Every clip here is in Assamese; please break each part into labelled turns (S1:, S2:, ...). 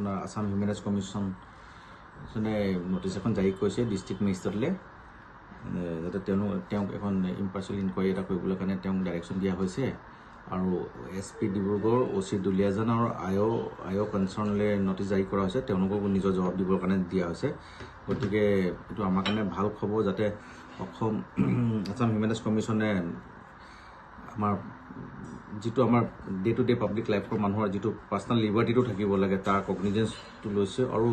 S1: আপোনাৰ Assam human rights commission notice এখন জাৰি কৰিছে ডিষ্ট্ৰিক্ট মেজিষ্ট্ৰেটলৈ যাতে তেওঁক এখন ইম্পাৰ্চিয়েল ইনকুৱাৰী এটা কৰিবলৈ কাৰণে তেওঁক ডাইৰেকশ্যন দিয়া হৈছে আৰু SP ডিব্ৰুগড় OC দুলীয়াজান আৰু আই কনচাৰ্ণলৈ নটিছ জাৰি কৰা হৈছে তেওঁলোককো নিজৰ জবাব দিবৰ কাৰণে দিয়া হৈছে গতিকে এইটো আমাৰ কাৰণে ভাল খবৰ যাতে আসাম হিউমেন ৰাইটছ কমিশ্যনে আমাৰ যিটো আমাৰ ডে টু ডে পাব্লিক লাইফৰ মানুহৰ যিটো পাৰ্চনেল লিবাৰ্টিটো থাকিব লাগে তাৰ কগনিজেন্সটো লৈছে আৰু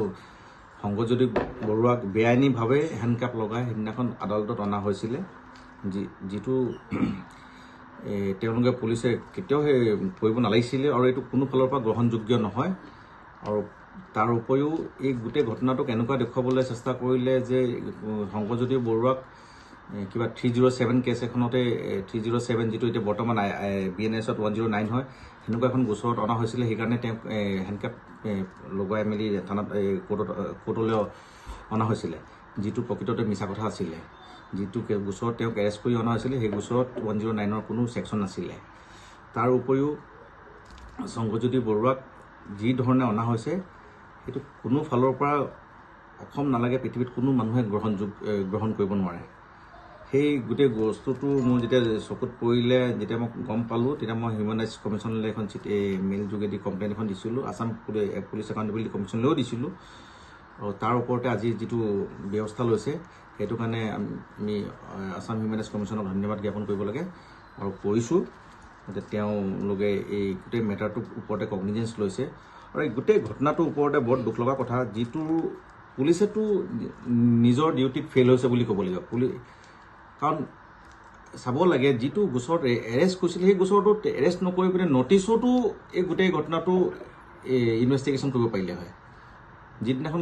S1: সংগজ্যোতি বৰুৱাক বেআইনীভাৱে হেণ্ডকাপ লগাই সেইদিনাখন আদালতত অনা হৈছিলে যিটো তেওঁলোকে পুলিচে কেতিয়াও কৰিব নালাগিছিলে আৰু এইটো কোনো ফালৰ পৰা গ্ৰহণযোগ্য নহয় আৰু তাৰ উপৰিও এই গোটেই ঘটনাটোক এনেকুৱা দেখুৱাবলৈ চেষ্টা কৰিলে যে সংগজ্যোতি বৰুৱাক কিবা 307 কেছ এখনতে 307 যিটো এতিয়া বৰ্তমান BNSত 109 হয় সেনেকুৱা এখন গোচৰত অনা হৈছিলে সেইকাৰণে তেওঁক হেণ্ডকাপ লগাই মেলি থানাত কোৰ্টলৈ অনা হৈছিলে যিটো প্ৰকৃততে মিছা কথা আছিলে যিটো গোচৰত তেওঁক এৰেষ্ট কৰি অনা হৈছিলে সেই গোচৰত 109ৰ কোনো ছেকশ্যন নাছিলে তাৰ উপৰিও সংগজ্যোতি বৰুৱাক যি ধৰণে অনা হৈছে সেইটো কোনো ফালৰ পৰা অসম নালাগে পৃথিৱীত কোনো মানুহে গ্ৰহণ কৰিব নোৱাৰে সেই গোটেই বস্তুটো মোৰ যেতিয়া চকুত পৰিলে যেতিয়া মই গম পালোঁ তেতিয়া মই হিউমেন ৰাইটছ কমিশ্যনলৈ এখন মেইল যোগেদি কমপ্লেইন এখন দিছিলোঁ আসাম পুলিচ একাউণ্টেবিলিটি কমিশ্যনলৈও দিছিলোঁ আৰু তাৰ ওপৰতে আজি যিটো ব্যৱস্থা লৈছে সেইটো কাৰণে আমি আসাম হিউমেন ৰাইটছ কমিশ্যনক ধন্যবাদ জ্ঞাপন কৰিব লাগে আৰু কৰিছোঁ যে তেওঁলোকে এই গোটেই মেটাৰটোৰ ওপৰতে কগনিজেন্স লৈছে আৰু এই গোটেই ঘটনাটোৰ ওপৰতে বৰ দুখ লগা কথা যিটো পুলিচেতো নিজৰ ডিউটিত ফেইল হৈছে বুলি ক'ব লাগিব কাৰণ চাব লাগে যিটো গোচৰত এৰেষ্ট কৰিছিল সেই গোচৰটোত এৰেষ্ট নকৰি পিনে নটিছতো এই গোটেই ঘটনাটো ইনভেষ্টিগেশ্যন কৰিব পাৰিলে হয় যিদিনাখন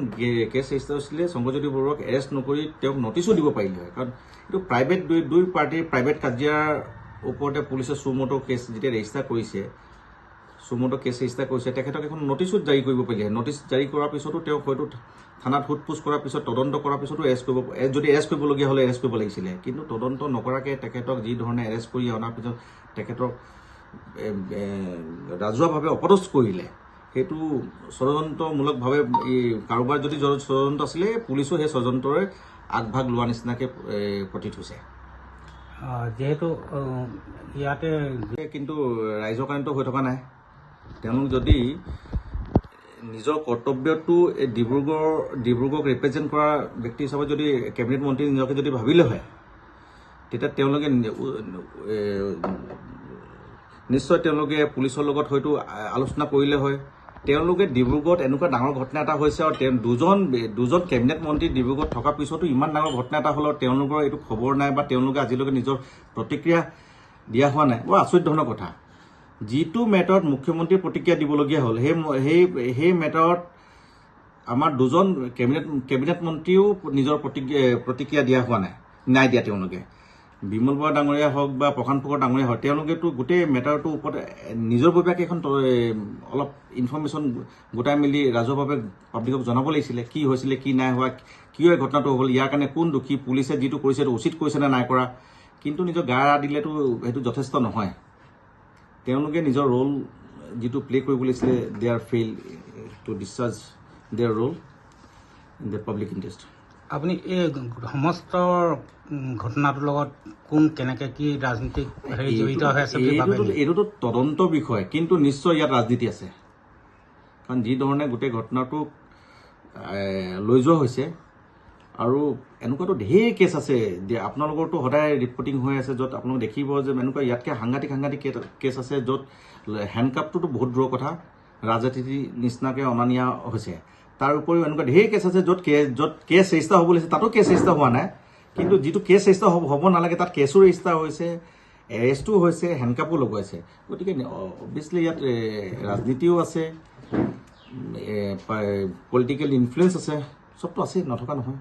S1: কেছ ৰেজিষ্টাৰ হৈছিলে সংগজ্যোতি বৰুৱাক এৰেষ্ট নকৰি তেওঁক নটিছো দিব পাৰিলে হয় কাৰণ এইটো প্ৰাইভেট দুই পাৰ্টিৰ প্ৰাইভেট কাজিয়াৰ ওপৰতে পুলিচে সুমোটো কেছ যেতিয়া ৰেজিষ্টাৰ কৰিছে তেখেতক এখন নটিছো জাৰি কৰিব পাৰিলে হয় নটিছ জাৰি কৰাৰ পিছতো তেওঁক হয়তো থানাত সোধপোছ কৰাৰ পিছত তদন্ত কৰাৰ পিছতো যদি এৰেষ্ট কৰিবলগীয়া হ'লে এৰেষ্ট কৰিব লাগিছিলে কিন্তু তদন্ত নকৰাকৈ তেখেতক যি ধৰণে এৰেষ্ট কৰি অনাৰ পিছত তেখেতক ৰাজহুৱাভাৱে অপদস্থ কৰিলে সেইটো ষড়যন্ত্ৰমূলকভাৱে কাৰোবাৰ যদি ষড়যন্ত্ৰ আছিলে পুলিচো সেই ষড়যন্ত্ৰৰে আগভাগ লোৱা নিচিনাকৈ প্ৰতীত হৈছে
S2: যেহেতু ইয়াতে
S1: কিন্তু ৰাইজৰ কাৰণেতো হৈ থকা নাই তেওঁলোক যদি নিজৰ কৰ্তব্যটো ডিব্ৰুগড়ক ৰিপ্ৰেজেণ্ট কৰা ব্যক্তি হিচাপে যদি কেবিনেট মন্ত্ৰী নিজকে যদি ভাবিলে হয় তেতিয়া তেওঁলোকে নিশ্চয় তেওঁলোকে পুলিচৰ লগত হয়তো আলোচনা কৰিলে হয় তেওঁলোকে ডিব্ৰুগড়ত এনেকুৱা ডাঙৰ ঘটনা এটা হৈছে আৰু দুজন কেবিনেট মন্ত্ৰী ডিব্ৰুগড়ত থকাৰ পিছতো ইমান ডাঙৰ ঘটনা এটা হ'লেও তেওঁলোকৰ এইটো খবৰ নাই বা তেওঁলোকে আজিলৈকে নিজৰ প্ৰতিক্ৰিয়া দিয়া হোৱা নাই বৰ আচৰিত ধৰণৰ কথা যিটো মেটাৰত মুখ্যমন্ত্ৰীয়ে প্ৰতিক্ৰিয়া দিবলগীয়া হ'ল সেই মেটাৰত আমাৰ দুজন কেবিনেট মন্ত্ৰীও নিজৰ প্ৰতিক্ৰিয়া দিয়া হোৱা নাই দিয়া তেওঁলোকে বিমল বৰা ডাঙৰীয়া হওক বা প্ৰশান্ত ফুকন ডাঙৰীয়া হওক তেওঁলোকেতো গোটেই মেটাৰটোৰ ওপৰত নিজৰ ববীয়াকৈ এখন অলপ ইনফৰ্মেশ্যন গোটাই মেলি ৰাজহুৱাভাৱে পাব্লিকক জনাব লাগিছিলে কি হৈছিলে কি নাই হোৱা কিয় এই ঘটনাটো হ'ল ইয়াৰ কাৰণে কোন দোষী পুলিচে যিটো কৰিছে সেইটো উচিত কৰিছে নে নাই কৰা কিন্তু নিজৰ গা এৰা দিলেতো সেইটো যথেষ্ট নহয় তেওঁলোকে নিজৰ ৰোল যিটো প্লে কৰিব লাগিছিলে they are fail to discharge their role in the public interest
S2: আপুনি এই সমস্ত ঘটনাটোৰ লগত কোন কেনেকে কি ৰাজনীতিক জড়িত হৈ আছে
S1: এইটোতো তদন্ত বিষয় কিন্তু নিশ্চয় ইয়াত ৰাজনীতি আছে কাৰণ যি ধৰণে গোটেই ঘটনাটো লৈ যোৱা হৈছে আৰু এনেকুৱাতো ঢেৰ কেছ আছে আপোনালোকৰতো সদায় ৰিপৰ্টিং হৈ আছে য'ত আপোনালোকে দেখিব যে এনেকুৱা ইয়াতকৈ সাংঘাতিক কেছ আছে য'ত হেণ্ডকাপটোতো বহুত দূৰৰ কথা ৰাজনীতি নিচিনাকৈ অনা নিয়া হৈছে তাৰ উপৰিও এনেকুৱা ঢেৰ কেছ আছে য'ত কেছ ৰেজিষ্টাৰ হ'ব লাগিছে তাতো কেছ ৰেজিষ্টাৰ হোৱা নাই কিন্তু যিটো কেছ ৰেজিষ্টাৰ হ'ব নালাগে তাত কেছো ৰেজিষ্টাৰ হৈছে এৰেষ্টো হৈছে হেণ্ডকাপো লগাইছে গতিকে অবভিয়াছলি ইয়াত ৰাজনীতিও আছে পলিটিকেল ইনফ্লুৱেঞ্চ আছে চবটো আছে নথকা নহয়